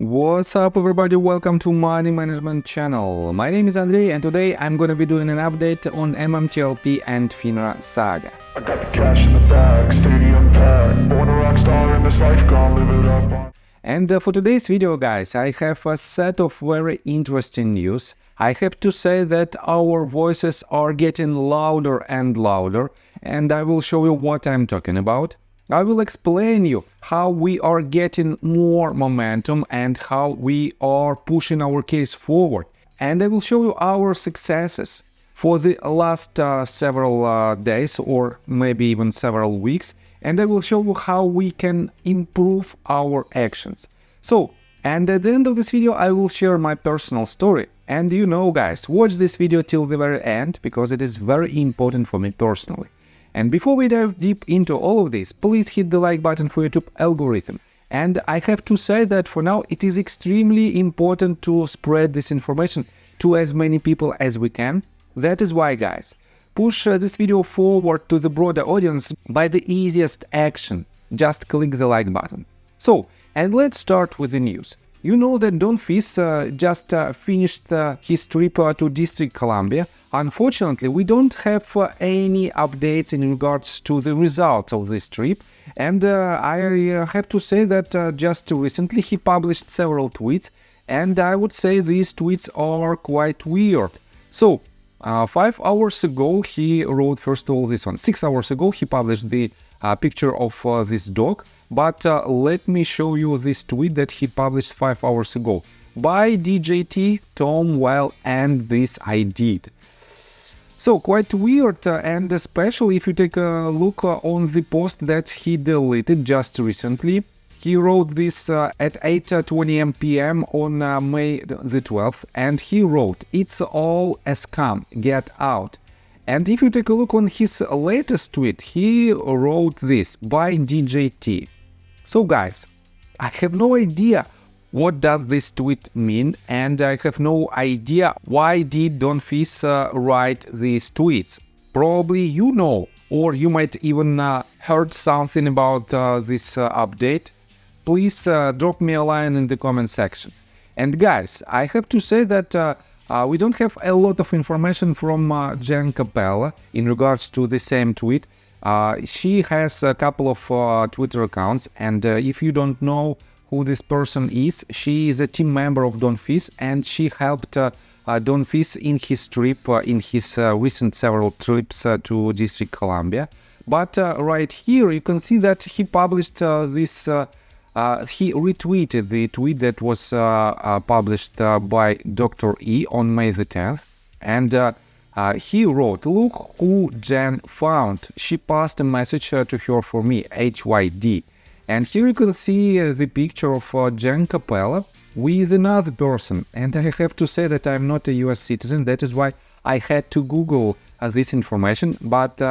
What's up everybody, welcome to Money Management channel. My name is Andrei and today I'm gonna be doing an update on MMTLP and FINRA saga. I got the cash in the bag, stadium packed, born a rock star in this life, gonna live it up. And for today's video guys, I have a set of very interesting news. I have to say that our voices are getting louder and louder, and I will show you what I'm talking about. I will explain you how we are getting more momentum and how we are pushing our case forward. And I will show you our successes for the last several days or maybe even several weeks. And I will show you how we can improve our actions. So, and at the end of this video, I will share my personal story. And you know guys, watch this video till the very end because it is very important for me personally. And before we dive deep into all of this, please hit the like button for YouTube algorithm. And I have to say that for now it is extremely important to spread this information to as many people as we can. That is why guys, push this video forward to the broader audience by the easiest action. Just click the like button. So, and let's start with the news. You know that Don Fizz just finished his trip to District Columbia. Unfortunately, we don't have any updates in regards to the results of this trip. And I have to say that just recently he published several tweets. And I would say these tweets are quite weird. So, 5 hours ago he wrote, first of all this one, 6 hours ago he published the picture of this dog. But let me show you this tweet that he published 5 hours ago. By DJT, Tom, well, and this I did. So quite weird, and especially if you take a look on the post that he deleted just recently. He wrote this at 8:20 p.m. on May the 12th, and he wrote, "It's all a scam, get out." And if you take a look on his latest tweet, he wrote this, by DJT. So guys, I have no idea what does this tweet mean, and I have no idea why did Don Fizz write these tweets. Probably you know, or you might even heard something about this update. Please drop me a line in the comment section. And guys, I have to say that we don't have a lot of information from Jen Capella in regards to the same tweet. She has a couple of Twitter accounts, and if you don't know who this person is, she is a team member of Don Fizz, and she helped Don Fizz in his trip, in his recent several trips to District Columbia. But right here you can see that he published this, he retweeted the tweet that was published by Dr. E on May the 10th, and he wrote, "Look who Jen found. She passed a message to her for me, HYD." And here you can see the picture of Jen Capella with another person. And I have to say that I'm not a US citizen. That is why I had to Google this information. But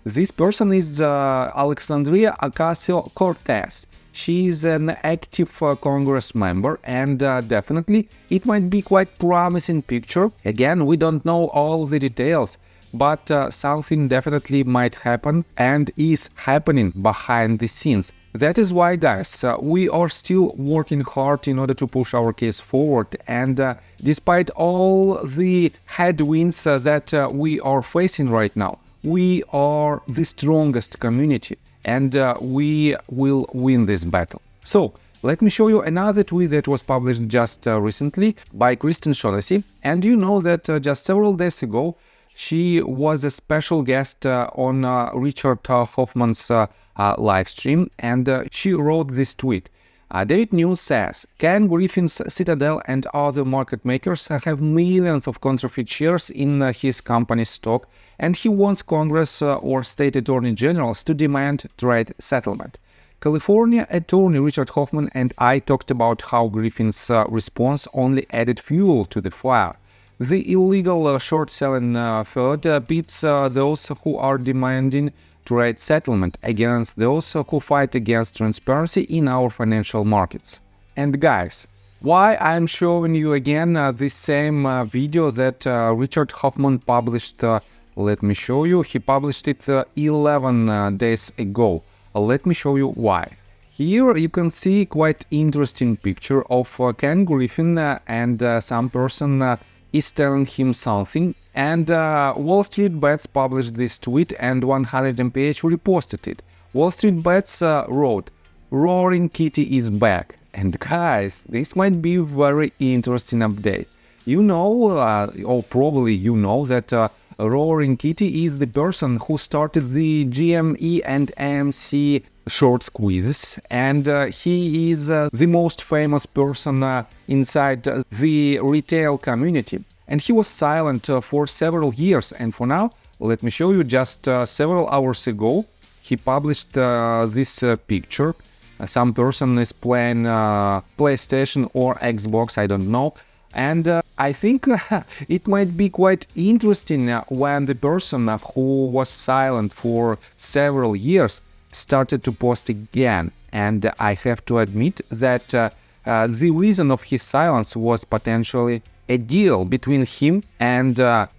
this person is Alexandria Ocasio-Cortez. She is an active Congress member, and definitely it might be quite promising picture. Again, we don't know all the details, but something definitely might happen and is happening behind the scenes. That is why, guys, we are still working hard in order to push our case forward. And despite all the headwinds that we are facing right now, we are the strongest community. And we will win this battle. So, let me show you another tweet that was published just recently by Kristen Shaughnessy. And you know that just several days ago, she was a special guest on Richard Hoffman's live stream, and she wrote this tweet. David News says, "Can Griffin's Citadel and other market makers have millions of counterfeit shares in his company's stock, and he wants Congress or state attorney generals to demand trade settlement." California attorney Richard Hoffman and I talked about how Griffin's response only added fuel to the fire. The illegal short-selling FUD pits those who are demanding trade settlement against those who fight against transparency in our financial markets. And guys, why I'm showing you again the same video that Richard Hoffman published, let me show you, he published it 11 days ago. Let me show you why. Here you can see quite interesting picture of Ken Griffin and some person is telling him something, and Wall Street Bets published this tweet and 100mph reposted it. Wall Street Bets wrote, "Roaring Kitty is back." And guys, this might be a very interesting update. You know, or probably you know that Roaring Kitty is the person who started the GME and AMC short squeezes, and he is the most famous person inside the retail community. And he was silent for several years, and for now, let me show you, just several hours ago, he published this picture. Some person is playing PlayStation or Xbox, I don't know. And I think it might be quite interesting when the person who was silent for several years started to post again. And I have to admit that the reason of his silence was potentially a deal between him and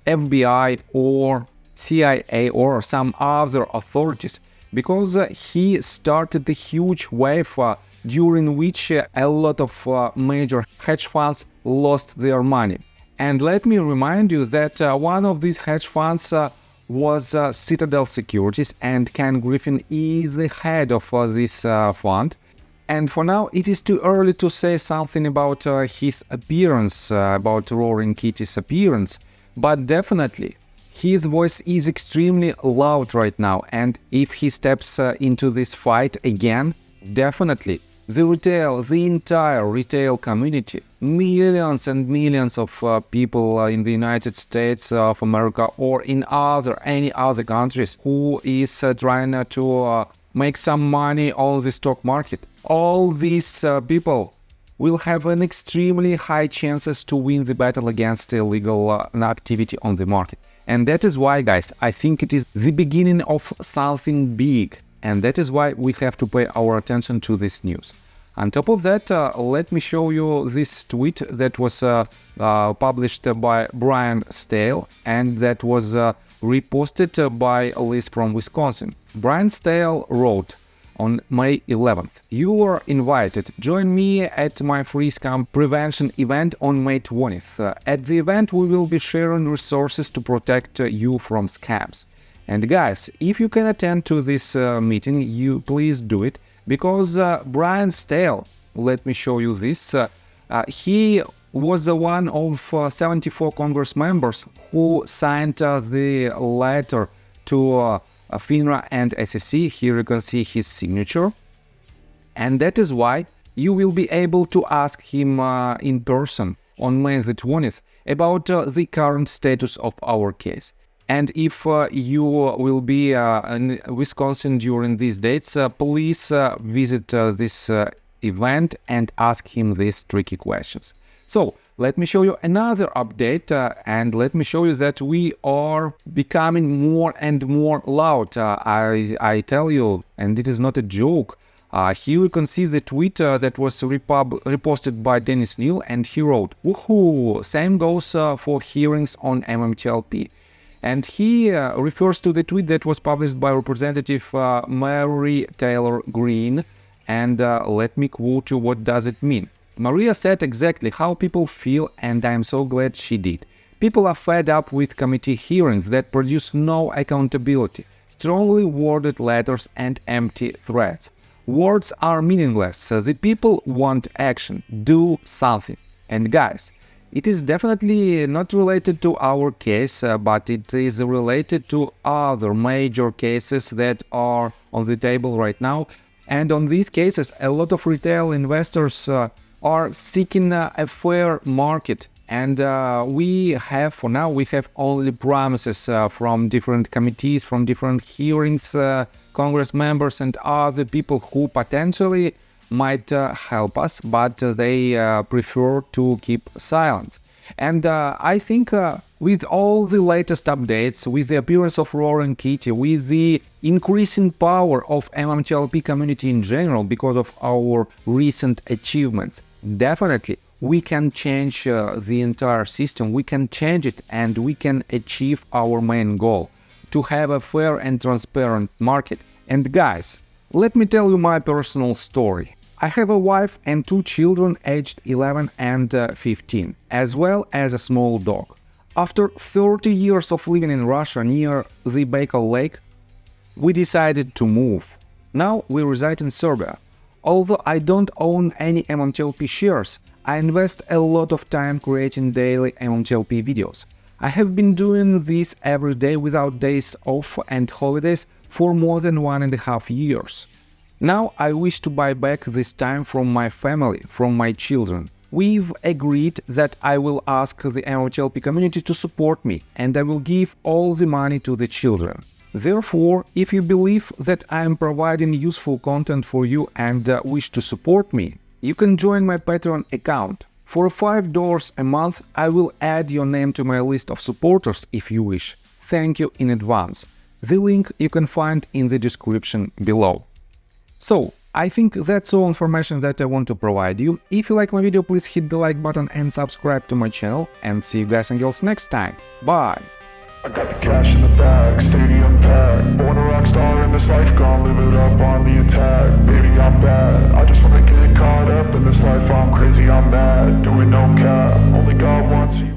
FBI or CIA or some other authorities, because he started a huge wave during which a lot of major hedge funds lost their money. And let me remind you that one of these hedge funds was Citadel Securities, and Ken Griffin is the head of this fund. And for now, it is too early to say something about his appearance, about Roaring Kitty's appearance, but definitely his voice is extremely loud right now, and if he steps into this fight again, definitely the entire retail community, millions and millions of people in the United States of America or in any other countries who is trying to make some money on the stock market, all these people will have an extremely high chances to win the battle against illegal activity on the market. And that is why, guys, I think it is the beginning of something big. And that is why we have to pay our attention to this news. On top of that, let me show you this tweet that was published by Brian Stale, and that was reposted by Liz from Wisconsin. Brian Stale wrote on May 11th, "You are invited. Join me at my free scam prevention event on May 20th. At the event, we will be sharing resources to protect you from scams." And guys, if you can attend to this meeting, you please do it, because Brian Stale, let me show you this, he was one of 74 Congress members who signed the letter to FINRA and SEC. Here you can see his signature, and that is why you will be able to ask him in person on May the 20th about the current status of our case. And if you will be in Wisconsin during these dates, please visit this event and ask him these tricky questions. So let me show you another update, and let me show you that we are becoming more and more loud. I tell you, and it is not a joke. Here you can see the tweet that was reposted by Dennis Neal, and he wrote, "Woohoo! Same goes for hearings on MMTLP." And he refers to the tweet that was published by Representative Mary Taylor Greene. And let me quote you, what does it mean? "Maria said exactly how people feel, and I'm so glad she did. People are fed up with committee hearings that produce no accountability, strongly worded letters and empty threats. Words are meaningless. The people want action. Do something." And guys, it is definitely not related to our case, but it is related to other major cases that are on the table right now. And on these cases, a lot of retail investors are seeking a fair market. And for now, we have only promises from different committees, from different hearings, Congress members and other people who potentially might help us, but they prefer to keep silence. And I think with all the latest updates, with the appearance of Roaring Kitty, with the increasing power of MMTLP community in general because of our recent achievements, definitely we can change the entire system, we can change it, and we can achieve our main goal, to have a fair and transparent market. And guys, Let me tell you my personal story. I have a wife and 2 children aged 11 and 15, as well as a small dog. After 30 years of living in Russia near the Baikal Lake, we decided to move. Now we reside in Serbia. Although I don't own any MMTLP shares, I invest a lot of time creating daily MMTLP videos. I have been doing this every day without days off and holidays for more than 1.5 years. Now I wish to buy back this time from my family, from my children. We've agreed that I will ask the MMTLP community to support me, and I will give all the money to the children. Therefore, if you believe that I am providing useful content for you and wish to support me, you can join my Patreon account. For $5 a month, I will add your name to my list of supporters if you wish. Thank you in advance. The link you can find in the description below. So, I think that's all information that I want to provide you. If you like my video, please hit the like button and subscribe to my channel. And see you guys and girls next time. Bye! I got the cash in the bag, stadium packed. Born a rock star in this life, gonna live it up on the attack. Baby, I'm bad, I just wanna get caught up in this life. I'm crazy, I'm mad, doing no cap. Only God wants you.